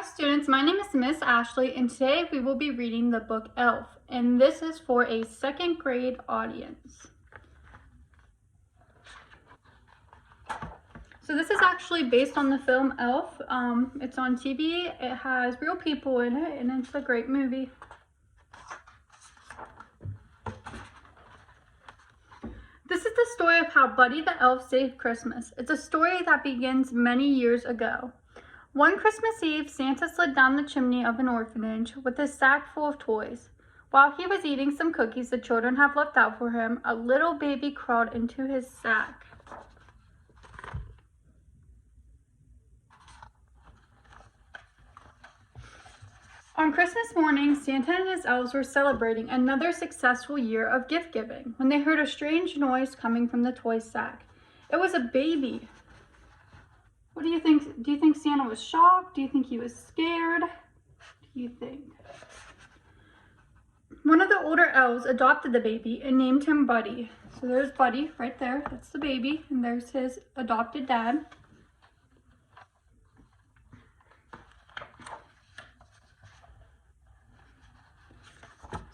students, my name is Miss Ashley and today we will be reading the book Elf, and this is for a second grade audience. So this is actually based on the film Elf. It's on TV, it has real people in it, and it's a great movie. This is the story of how Buddy the Elf saved Christmas. It's a story that begins many years ago. One Christmas Eve, Santa slid down the chimney of an orphanage with his sack full of toys. While he was eating some cookies the children had left out for him, a little baby crawled into his sack. On Christmas morning, Santa and his elves were celebrating another successful year of gift giving when they heard a strange noise coming from the toy sack. It was a baby. What do you think? Do you think Santa was shocked? Do you think he was scared? What do you think? One of the older elves adopted the baby and named him Buddy. So there's Buddy right there. That's the baby. And there's his adopted dad.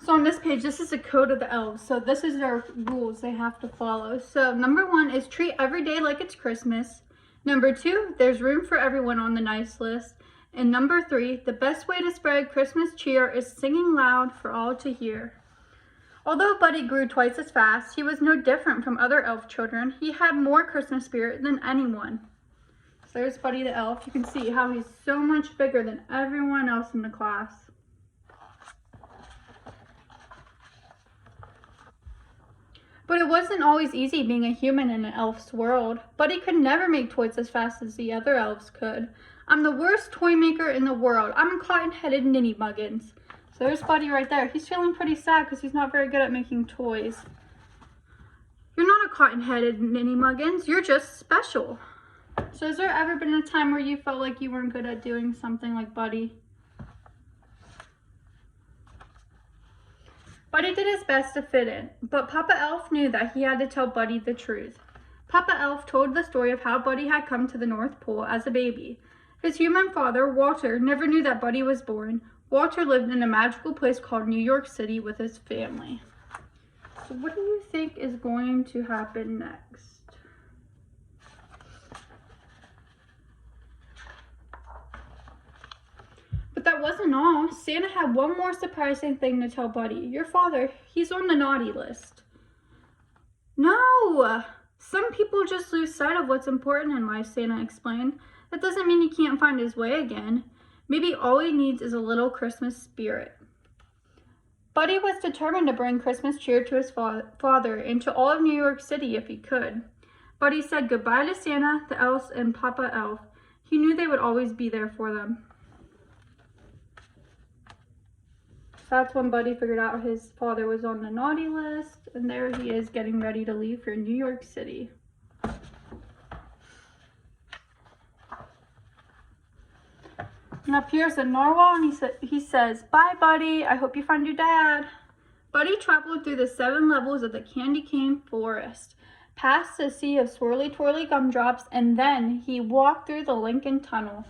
So on this page, this is the code of the elves. So this is their rules they have to follow. So number 1 is treat every day like it's Christmas. Number 2, there's room for everyone on the nice list. And number 3, the best way to spread Christmas cheer is singing loud for all to hear. Although Buddy grew twice as fast, he was no different from other elf children. He had more Christmas spirit than anyone. So there's Buddy the elf. You can see how he's so much bigger than everyone else in the class. But it wasn't always easy being a human in an elf's world. Buddy could never make toys as fast as the other elves could. I'm the worst toy maker in the world. I'm a cotton-headed ninny muggins. So there's Buddy right there. He's feeling pretty sad because he's not very good at making toys. You're not a cotton-headed ninny muggins. You're just special. So has there ever been a time where you felt like you weren't good at doing something like Buddy? Buddy did his best to fit in, but Papa Elf knew that he had to tell Buddy the truth. Papa Elf told the story of how Buddy had come to the North Pole as a baby. His human father, Walter, never knew that Buddy was born. Walter lived in a magical place called New York City with his family. So what do you think is going to happen next? But that wasn't all. Santa had one more surprising thing to tell Buddy. Your father, he's on the naughty list. No! Some people just lose sight of what's important in life, Santa explained. That doesn't mean he can't find his way again. Maybe all he needs is a little Christmas spirit. Buddy was determined to bring Christmas cheer to his father and to all of New York City if he could. Buddy said goodbye to Santa, the elves, and Papa Elf. He knew they would always be there for them. That's when Buddy figured out his father was on the naughty list, and there he is getting ready to leave for New York City. And up here's a narwhal, and he says, "Bye, Buddy. I hope you find your dad." Buddy traveled through the 7 levels of the candy cane forest, past a sea of swirly-twirly gumdrops, and then he walked through the Lincoln Tunnel.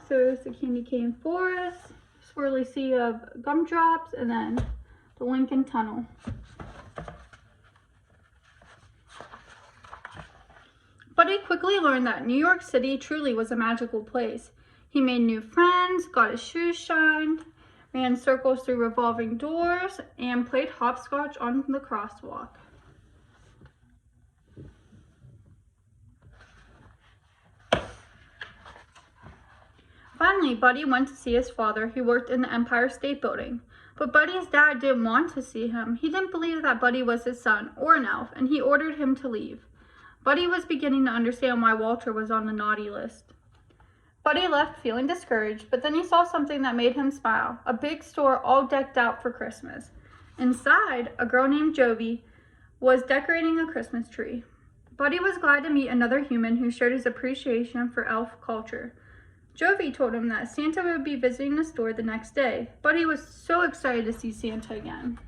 So there's the candy cane forest, swirly sea of gumdrops, and then the Lincoln Tunnel. Buddy quickly learned that New York City truly was a magical place. He made new friends, got his shoes shined, ran circles through revolving doors, and played hopscotch on the crosswalk. Finally, Buddy went to see his father, who worked in the Empire State Building. But Buddy's dad didn't want to see him. He didn't believe that Buddy was his son or an elf, and he ordered him to leave. Buddy was beginning to understand why Walter was on the naughty list. Buddy left feeling discouraged, but then he saw something that made him smile, a big store all decked out for Christmas. Inside, a girl named Jovi was decorating a Christmas tree. Buddy was glad to meet another human who shared his appreciation for elf culture. Jovi told him that Santa would be visiting the store the next day. Buddy was so excited to see Santa again.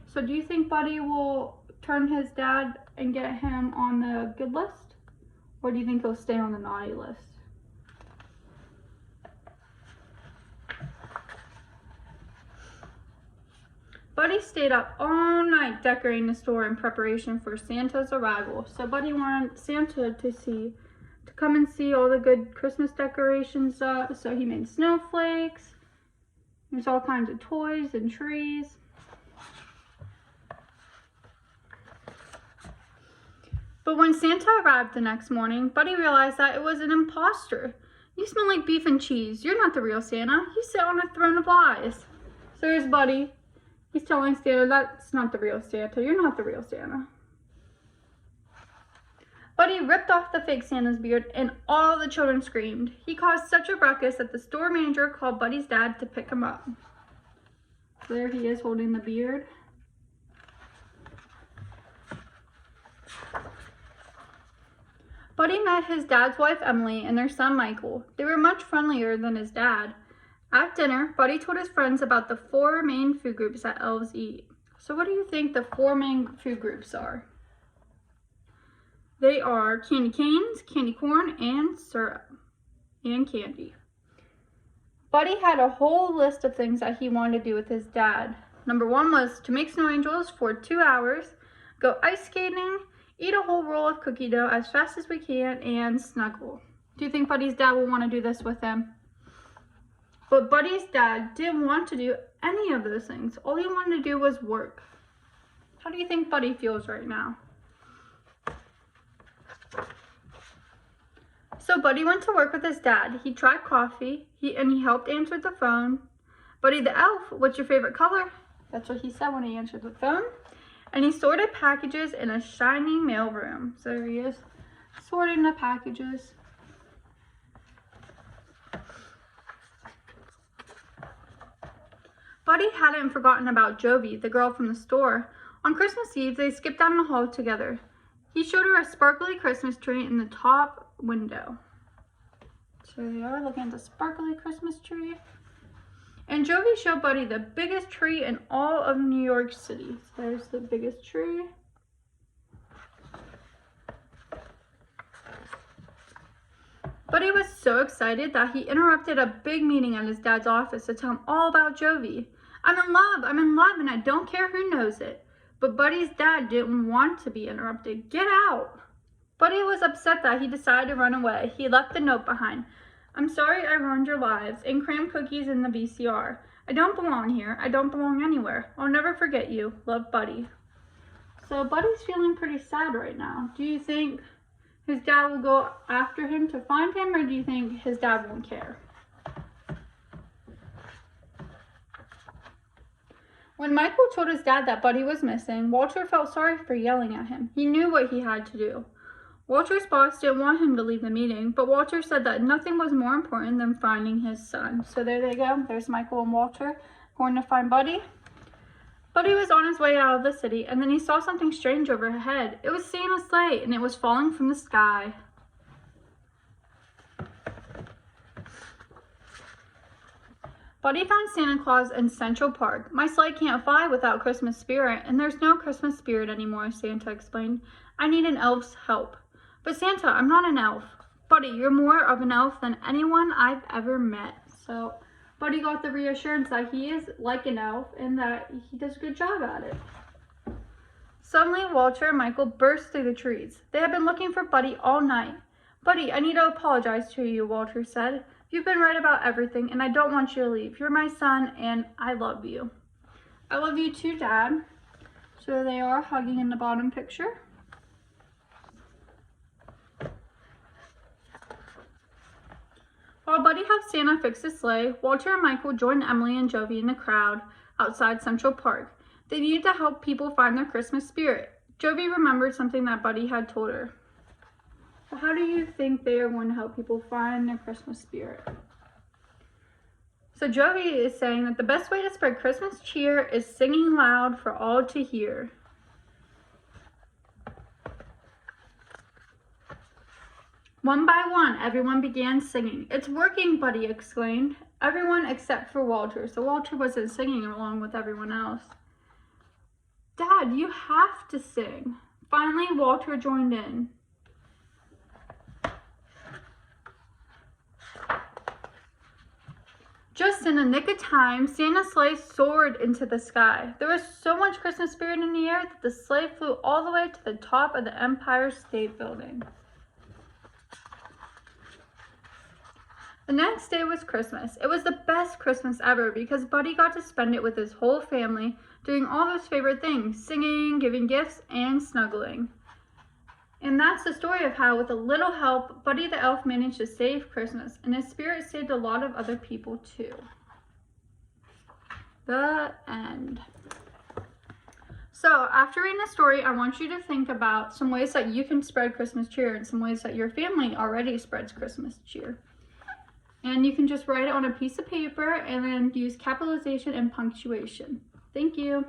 So do you think Buddy will turn his dad and get him on the good list? Or do you think he'll stay on the naughty list? Buddy stayed up all night decorating the store in preparation for Santa's arrival. So Buddy wanted Santa to come and see all the good Christmas decorations up. So he made snowflakes. There's all kinds of toys and trees. But when Santa arrived the next morning, Buddy realized that it was an imposter. You smell like beef and cheese. You're not the real Santa. You sit on a throne of lies. So here's Buddy. He's telling Santa that's not the real Santa. You're not the real Santa. Buddy ripped off the fake Santa's beard and all the children screamed. He caused such a ruckus that the store manager called Buddy's dad to pick him up. There he is holding the beard. Buddy met his dad's wife Emily and their son Michael. They were much friendlier than his dad. At dinner, Buddy told his friends about the 4 main food groups that elves eat. So what do you think the 4 main food groups are? They are candy canes, candy corn, and syrup, and candy. Buddy had a whole list of things that he wanted to do with his dad. Number 1 was to make snow angels for 2 hours, go ice skating, eat a whole roll of cookie dough as fast as we can, and snuggle. Do you think Buddy's dad will want to do this with him? But Buddy's dad didn't want to do any of those things. All he wanted to do was work. How do you think Buddy feels right now? So Buddy went to work with his dad. He tried coffee, and he helped answer the phone. Buddy the elf, what's your favorite color? That's what he said when he answered the phone. And he sorted packages in a shiny mail room. So there he is, sorting the packages. Buddy hadn't forgotten about Jovi, the girl from the store. On Christmas Eve, they skipped down the hall together. He showed her a sparkly Christmas tree in the top window. So they are looking at the sparkly Christmas tree. And Jovi showed Buddy the biggest tree in all of New York City. So there's the biggest tree. Buddy was so excited that he interrupted a big meeting at his dad's office to tell him all about Jovi. I'm in love, and I don't care who knows it. But Buddy's dad didn't want to be interrupted. Get out! Buddy was upset that he decided to run away. He left the note behind. I'm sorry I ruined your lives, and crammed cookies in the VCR. I don't belong here. I don't belong anywhere. I'll never forget you. Love, Buddy. So Buddy's feeling pretty sad right now. Do you think his dad will go after him to find him, or do you think his dad won't care? When Michael told his dad that Buddy was missing, Walter felt sorry for yelling at him. He knew what he had to do. Walter's boss didn't want him to leave the meeting, but Walter said that nothing was more important than finding his son. So there they go. There's Michael and Walter going to find Buddy. Buddy was on his way out of the city, and then he saw something strange overhead. It was Santa's sleigh, and it was falling from the sky. Buddy found Santa Claus in Central Park. My sleigh can't fly without Christmas spirit, and there's no Christmas spirit anymore, Santa explained. I need an elf's help. But Santa, I'm not an elf. Buddy, you're more of an elf than anyone I've ever met. So Buddy got the reassurance that he is like an elf and that he does a good job at it. Suddenly, Walter and Michael burst through the trees. They had been looking for Buddy all night. Buddy, I need to apologize to you, Walter said. You've been right about everything, and I don't want you to leave. You're my son, and I love you. I love you too, Dad. So they are hugging in the bottom picture. While Buddy helped Santa fix his sleigh, Walter and Michael joined Emily and Jovi in the crowd outside Central Park. They needed to help people find their Christmas spirit. Jovi remembered something that Buddy had told her. So how do you think they are going to help people find their Christmas spirit? So Jovi is saying that the best way to spread Christmas cheer is singing loud for all to hear. One by one, everyone began singing. It's working, Buddy exclaimed. Everyone except for Walter. So Walter wasn't singing along with everyone else. Dad, you have to sing. Finally, Walter joined in. Just in the nick of time, Santa's sleigh soared into the sky. There was so much Christmas spirit in the air that the sleigh flew all the way to the top of the Empire State Building. The next day was Christmas. It was the best Christmas ever because Buddy got to spend it with his whole family, doing all those favorite things, singing, giving gifts, and snuggling. And that's the story of how, with a little help, Buddy the Elf managed to save Christmas, and his spirit saved a lot of other people too. The end. So, after reading the story, I want you to think about some ways that you can spread Christmas cheer and some ways that your family already spreads Christmas cheer. And you can just write it on a piece of paper and then use capitalization and punctuation. Thank you.